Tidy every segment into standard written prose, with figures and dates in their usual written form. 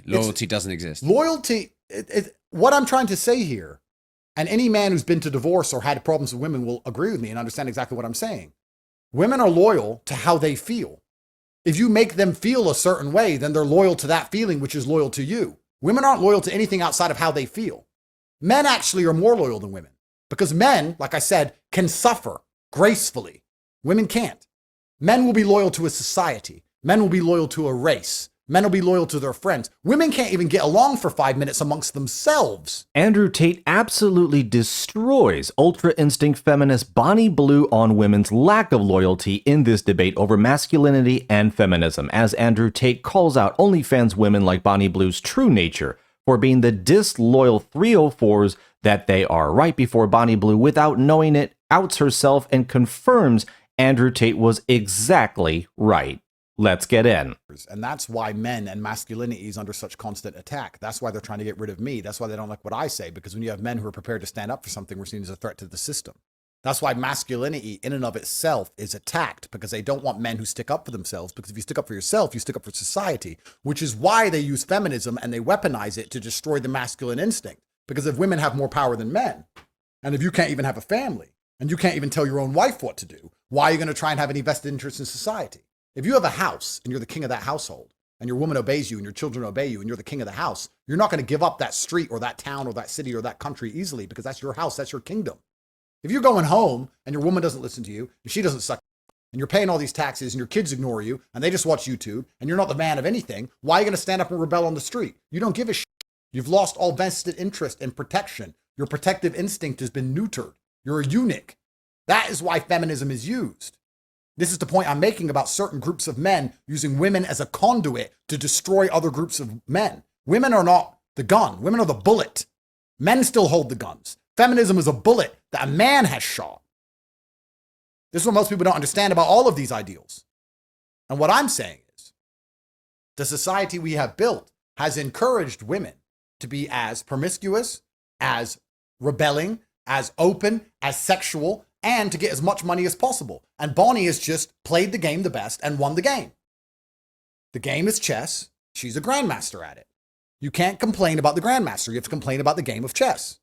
Loyalty doesn't exist. Loyalty, what I'm trying to say here, and any man who's been to divorce or had problems with women will agree with me and understand exactly what I'm saying. Women are loyal to how they feel. If you make them feel a certain way, then they're loyal to that feeling, which is loyal to you. Women aren't loyal to anything outside of how they feel. Men actually are more loyal than women because men, like I said, can suffer gracefully. Women can't. Men will be loyal to a society. Men will be loyal to a race. Men will be loyal to their friends. Women can't even get along for 5 minutes amongst themselves. Andrew Tate absolutely destroys ultra instinct feminist Bonnie Blue on women's lack of loyalty in this debate over masculinity and feminism, as Andrew Tate calls out OnlyFans women like Bonnie Blue's true nature for being the disloyal 304s that they are, right before Bonnie Blue, without knowing it, outs herself and confirms Andrew Tate was exactly right. Let's get in. And that's why men and masculinity is under such constant attack. That's why they're trying to get rid of me. That's why they don't like what I say, because when you have men who are prepared to stand up for something, we're seen as a threat to the system. That's why masculinity in and of itself is attacked, because they don't want men who stick up for themselves, because if you stick up for yourself, you stick up for society, which is why they use feminism and they weaponize it to destroy the masculine instinct. Because if women have more power than men, and if you can't even have a family, and you can't even tell your own wife what to do, why are you going to try and have any vested interest in society? If you have a house and you're the king of that household and your woman obeys you and your children obey you and you're the king of the house, you're not going to give up that street or that town or that city or that country easily because that's your house, that's your kingdom. If you're going home and your woman doesn't listen to you and she doesn't suck and you're paying all these taxes and your kids ignore you and they just watch YouTube and you're not the man of anything, why are you going to stand up and rebel on the street? You don't give a shit. You've lost all vested interest in protection. Your protective instinct has been neutered. You're a eunuch. That is why feminism is used. This is the point I'm making about certain groups of men using women as a conduit to destroy other groups of men. Women are not the gun. Women are the bullet. Men still hold the guns. Feminism is a bullet that a man has shot. This is what most people don't understand about all of these ideals. And what I'm saying is, the society we have built has encouraged women to be as promiscuous, as rebelling, as open, as sexual, and to get as much money as possible. And Bonnie has just played the game the best and won the game. The game is chess. She's a grandmaster at it. You can't complain about the grandmaster. You have to complain about the game of chess.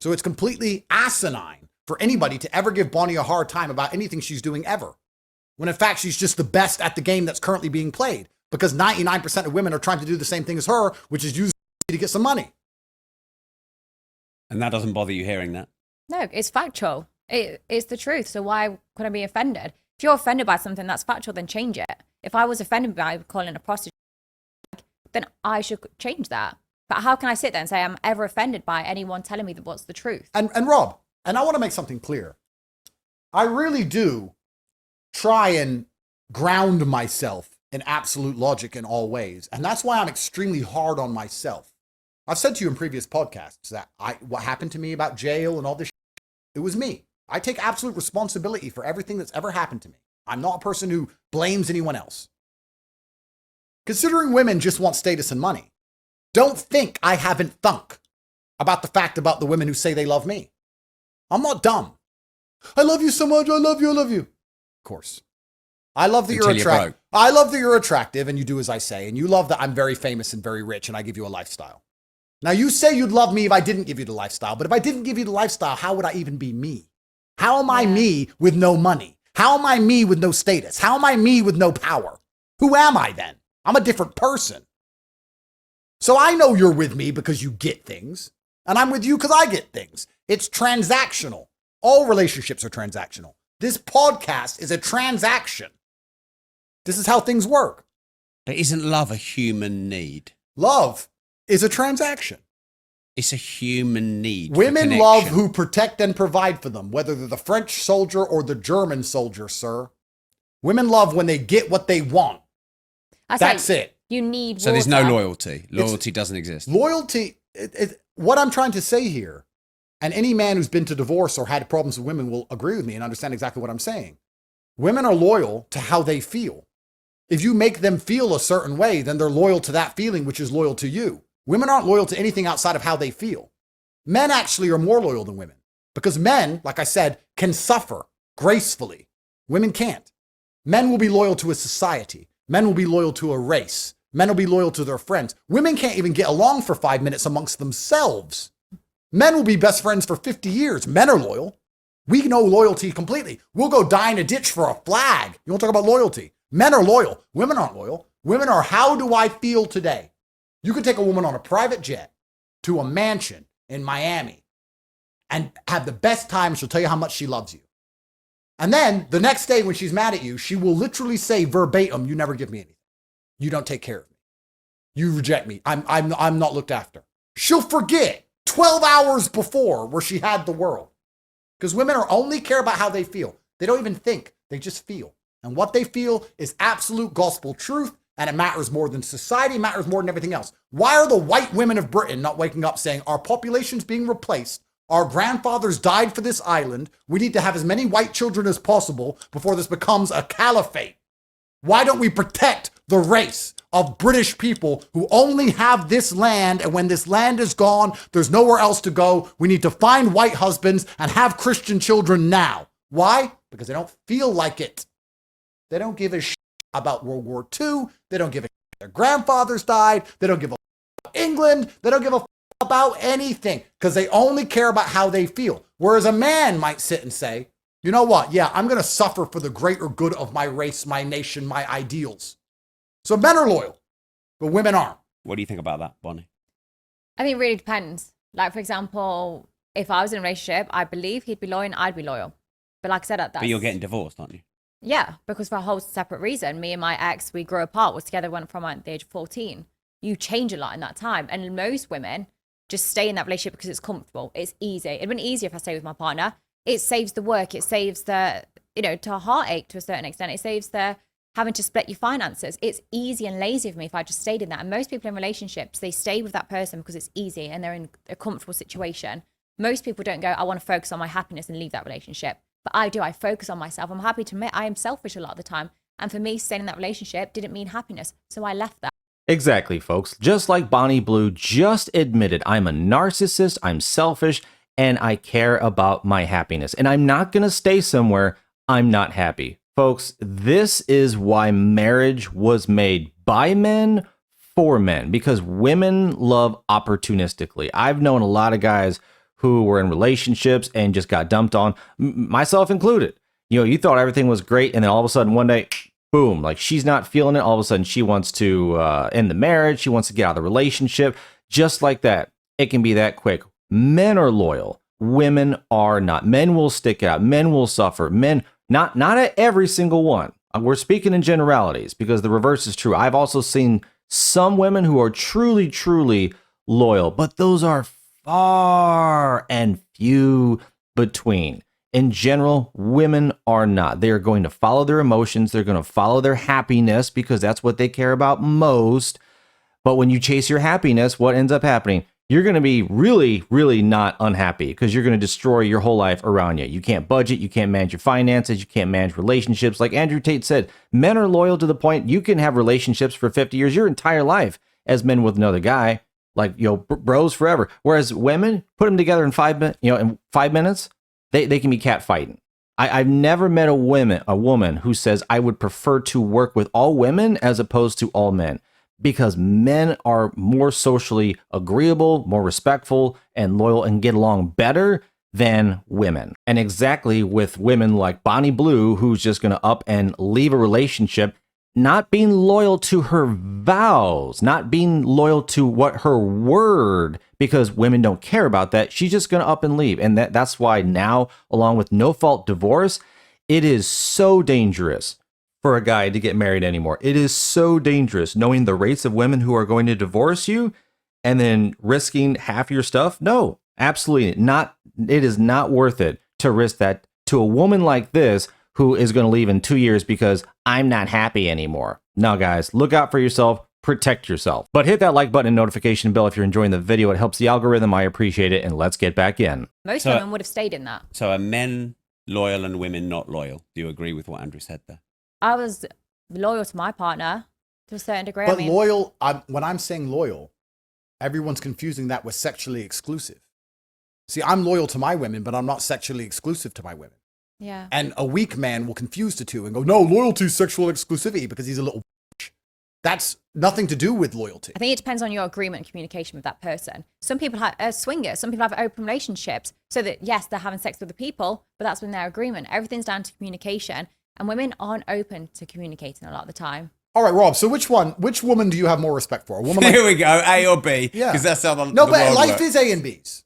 So it's completely asinine for anybody to ever give Bonnie a hard time about anything she's doing ever. When in fact, she's just the best at the game that's currently being played, because 99% of women are trying to do the same thing as her, which is use to get some money. And that doesn't bother you hearing that? No, it's factual. It's the truth. So why could I be offended? If you're offended by something that's factual, then change it. If I was offended by calling a prostitute, then I should change that. But how can I sit there and say I'm ever offended by anyone telling me that what's the truth? And Rob, and I want to make something clear. I really do try and ground myself in absolute logic in all ways. And that's why I'm extremely hard on myself. I've said to you in previous podcasts that what happened to me about jail and all this, it was me. I take absolute responsibility for everything that's ever happened to me. I'm not a person who blames anyone else. Considering women just want status and money, don't think I haven't thunk about the fact about the women who say they love me. I'm not dumb. I love you so much. I love you. I love you. Of course. I love that you're attractive. I love that you're attractive and you do as I say. And you love that I'm very famous and very rich and I give you a lifestyle. Now you say you'd love me if I didn't give you the lifestyle. But if I didn't give you the lifestyle, how would I even be me? How am I me with no money? How am I me with no status? How am I me with no power? Who am I then? I'm a different person. So I know you're with me because you get things, and I'm with you because I get things. It's transactional. All relationships are transactional. This podcast is a transaction. This is how things work. But isn't love a human need? Love is a transaction. It's a human need. Women love who protect and provide for them, whether they're the French soldier or the German soldier, sir. Women love when they get what they want. That's it. You need So water. there's no loyalty. Loyalty doesn't exist. Loyalty, what I'm trying to say here, and any man who's been to divorce or had problems with women will agree with me and understand exactly what I'm saying. Women are loyal to how they feel. If you make them feel a certain way, then they're loyal to that feeling, which is loyal to you. Women aren't loyal to anything outside of how they feel. Men actually are more loyal than women because men, like I said, can suffer gracefully. Women can't. Men will be loyal to a society. Men will be loyal to a race. Men will be loyal to their friends. Women can't even get along for 5 minutes amongst themselves. Men will be best friends for 50 years. Men are loyal. We know loyalty completely. We'll go die in a ditch for a flag. You want to talk about loyalty? Men are loyal. Women aren't loyal. Women are, how do I feel today? You could take a woman on a private jet to a mansion in Miami and have the best time. She'll tell you how much she loves you. And then the next day when she's mad at you, she will literally say verbatim, you never give me anything. You don't take care of me. You reject me. I'm not looked after. She'll forget 12 hours before where she had the world. Because women are only care about how they feel. They don't even think, they just feel. And what they feel is absolute gospel truth, and it matters more than society, matters more than everything else. Why are the white women of Britain not waking up saying our population's being replaced? Our grandfathers died for this island. We need to have as many white children as possible before this becomes a caliphate. Why don't we protect the race of British people who only have this land, and when this land is gone, there's nowhere else to go. We need to find white husbands and have Christian children now. Why? Because they don't feel like it. They don't give a shit about World War II. They don't give a shit their grandfathers died. They don't give a shit about England. They don't give a shit about anything because they only care about how they feel. Whereas a man might sit and say, you know what? Yeah, I'm going to suffer for the greater good of my race, my nation, my ideals. So men are loyal, but women aren't. What do you think about that, Bonnie? I think it really depends. Like, for example, if I was in a relationship, I believe he'd be loyal and I'd be loyal. But like I said, But you're getting divorced, aren't you? Yeah, because for a whole separate reason. Me and my ex, we grew apart, was together from the age of 14. You change a lot in that time. And most women just stay in that relationship because it's comfortable. It's easy. It'd been easier if I stayed with my partner. It saves the work. It saves the, to a heartache to a certain extent. It saves the having to split your finances. It's easy and lazy for me if I just stayed in that. And most people in relationships, they stay with that person because it's easy and they're in a comfortable situation. Most people don't go, I want to focus on my happiness and leave that relationship. But I do. I focus on myself. I'm happy to admit I am selfish a lot of the time. And for me, staying in that relationship didn't mean happiness. So I left that. Exactly, folks. Just like Bonnie Blue just admitted, I'm a narcissist, I'm selfish, and I care about my happiness. And I'm not going to stay somewhere I'm not happy. Folks, this is why marriage was made by men for men, because women love opportunistically. I've known a lot of guys who were in relationships and just got dumped on, myself included. You thought everything was great, and then all of a sudden one day, boom, like she's not feeling it. All of a sudden she wants to end the marriage. She wants to get out of the relationship. Just like that. It can be that quick. Men are loyal. Women are not. Men will stick out. Men will suffer. Men, not at every single one. We're speaking in generalities because the reverse is true. I've also seen some women who are truly, truly loyal, but those are far and few between. In general, women are not. They are going to follow their emotions. They're going to follow their happiness because that's what they care about most. But when you chase your happiness, what ends up happening? You're going to be really, really not unhappy because you're going to destroy your whole life around you. You can't budget. You can't manage your finances. You can't manage relationships. Like Andrew Tate said, men are loyal to the point you can have relationships for 50 years, your entire life as men with another guy, like, bros forever. Whereas women, put them together in 5 minutes, in 5 minutes, they can be cat fighting. I've never met a woman who says I would prefer to work with all women as opposed to all men, because men are more socially agreeable, more respectful and loyal and get along better than women. And exactly with women like Bonnie Blue, who's just going to up and leave a relationship, not being loyal to her vows, not being loyal to what her word, because women don't care about that. She's just going to up and leave. And that's why now, along with no-fault divorce, it is so dangerous for a guy to get married anymore. It is so dangerous knowing the rates of women who are going to divorce you and then risking half your stuff. No, absolutely not. It is not worth it to risk that to a woman like this who is going to leave in 2 years because I'm not happy anymore. Now, guys, look out for yourself. Protect yourself. But hit that like button and notification bell if you're enjoying the video. It helps the algorithm. I appreciate it. And let's get back in. Most women would have stayed in that. So are men loyal and women not loyal? Do you agree with what Andrew said there? I was loyal to my partner to a certain degree. But loyal, when I'm saying loyal, everyone's confusing that with sexually exclusive. See, I'm loyal to my women, but I'm not sexually exclusive to my women. Yeah. And a weak man will confuse the two and go, no, loyalty is sexual exclusivity because he's a little bitch. That's nothing to do with loyalty. I think it depends on your agreement and communication with that person. Some people have swingers, some people have open relationships, so that yes, they're having sex with the people, but that's within their agreement. Everything's down to communication, and women aren't open to communicating a lot of the time. All right, Rob. So which woman do you have more respect for? A woman like, Here we go, A or B. Yeah. Because that's how the no, the but world life works. is A and B's.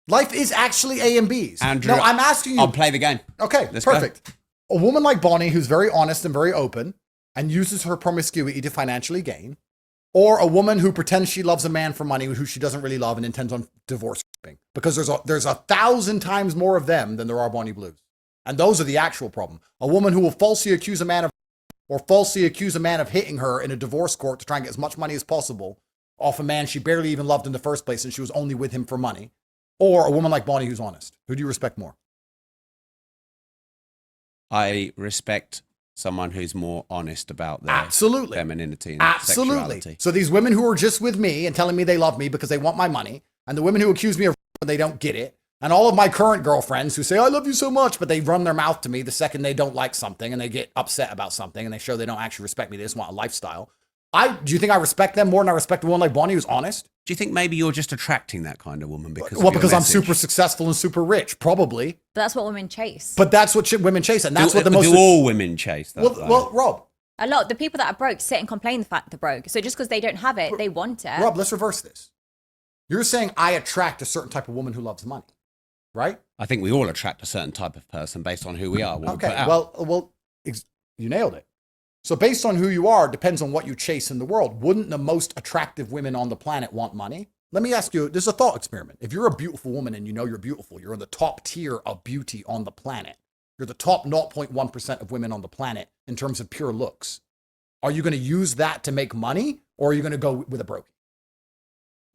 Life is actually A and B's. Andrew, no, I'm asking you. I'll play the game. Okay, Let's go. perfect. A woman like Bonnie who's very honest and very open and uses her promiscuity to financially gain, or a woman who pretends she loves a man for money who she doesn't really love and intends on divorcing, because there's 1,000 times more of them than there are Bonnie Blues. And those are the actual problem. A woman who will falsely accuse a man of hitting her in a divorce court to try and get as much money as possible off a man she barely even loved in the first place and she was only with him for money. Or a woman like Bonnie who's honest. Who do you respect more? I respect someone who's more honest about their Absolutely. femininity and Absolutely. sexuality. So these women who are just with me and telling me they love me because they want my money, and the women who accuse me of when they don't get it, and all of my current girlfriends who say, I love you so much, but they run their mouth to me the second they don't like something and they get upset about something and they show they don't actually respect me. They just want a lifestyle. Do you think I respect them more than I respect a woman like Bonnie who's honest? Do you think maybe you're just attracting that kind of woman because I'm super successful and super rich, probably. But that's what women chase. But that's what women chase, and that's do, what the most. Do all women chase that? Well, Rob. A lot. The people that are broke sit and complain the fact they're broke. So just because they don't have it, they want it. Rob, let's reverse this. You're saying I attract a certain type of woman who loves money, right? I think we all attract a certain type of person based on who we are. What we put out. Well, you nailed it. So based on who you are, depends on what you chase in the world. Wouldn't the most attractive women on the planet want money? Let me ask you, this is a thought experiment. If you're a beautiful woman and you know you're beautiful, you're in the top tier of beauty on the planet. You're the top 0.1% of women on the planet in terms of pure looks. Are you going to use that to make money, or are you going to go with a broke?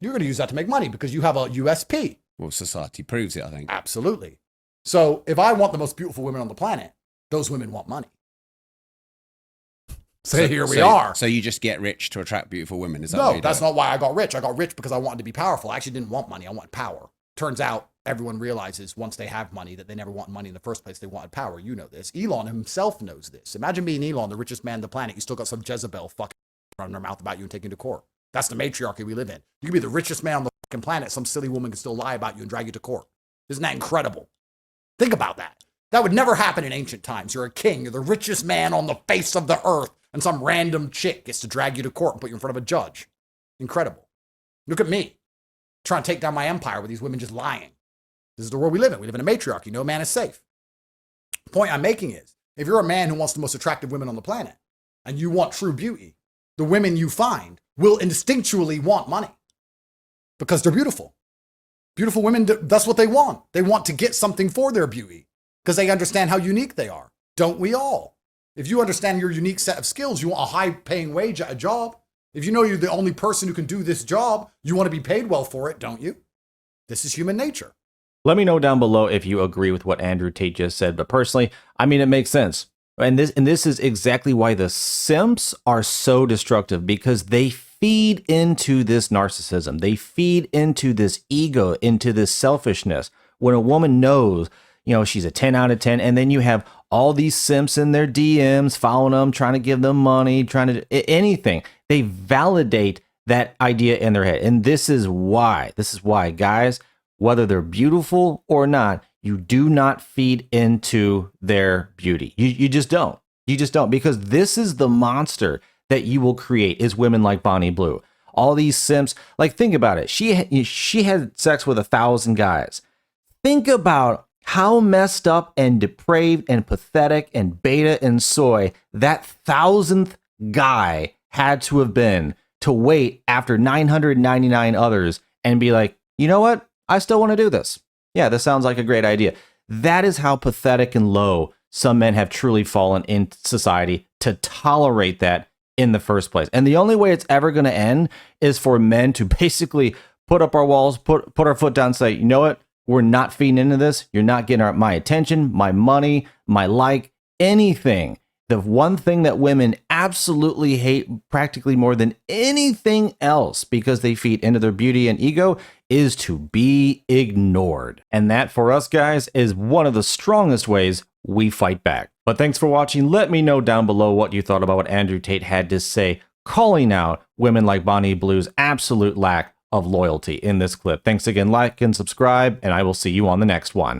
You're going to use that to make money because you have a USP. Well, society proves it, I think. Absolutely. So if I want the most beautiful women on the planet, those women want money. So here we are. So you just get rich to attract beautiful women? Is that No, that's not why I got rich. I got rich because I wanted to be powerful. I actually didn't want money. I wanted power. Turns out everyone realizes once they have money that they never want money in the first place. They wanted power. You know this. Elon himself knows this. Imagine being Elon, the richest man on the planet. You still got some Jezebel fucking running their mouth about you and taking you to court. That's the matriarchy we live in. You can be the richest man on the fucking planet. Some silly woman can still lie about you and drag you to court. Isn't that incredible? Think about that. That would never happen in ancient times. You're a king. You're the richest man on the face of the earth. And some random chick gets to drag you to court and put you in front of a judge. Incredible. Look at me, trying to take down my empire with these women just lying. This is the world we live in. We live in a matriarchy. No man is safe. The point I'm making is, if you're a man who wants the most attractive women on the planet, and you want true beauty, the women you find will instinctually want money because they're beautiful. Beautiful women, that's what they want. They want to get something for their beauty because they understand how unique they are. Don't we all? If you understand your unique set of skills, you want a high-paying wage at a job. If you know you're the only person who can do this job, you want to be paid well for it, don't you? This is human nature. Let me know down below if you agree with what Andrew Tate just said, but personally, I mean, it makes sense. And this is exactly why the simps are so destructive, because they feed into this narcissism. They feed into this ego, into this selfishness. When a woman knows, she's a 10 out of 10, and then you have all these simps in their DMs, following them, trying to give them money, trying to do anything. They validate that idea in their head. And this is why, guys, whether they're beautiful or not, you do not feed into their beauty. You just don't. You just don't, because this is the monster that you will create, is women like Bonnie Blue. All these simps, like, think about it. She had sex with 1,000 guys. Think about how messed up and depraved and pathetic and beta and soy that 1,000th guy had to have been to wait after 999 others and be like, you know what? I still want to do this. Yeah, this sounds like a great idea. That is how pathetic and low some men have truly fallen in society to tolerate that in the first place. And the only way it's ever going to end is for men to basically put up our walls, put our foot down and say, you know what? We're not feeding into this. You're not getting my attention, my money, my anything. The one thing that women absolutely hate practically more than anything else, because they feed into their beauty and ego, is to be ignored. And that, for us guys, is one of the strongest ways we fight back. But thanks for watching. Let me know down below what you thought about what Andrew Tate had to say. calling out women like Bonnie Blue's absolute lack of loyalty in this clip. Thanks again, like and subscribe, and I will see you on the next one.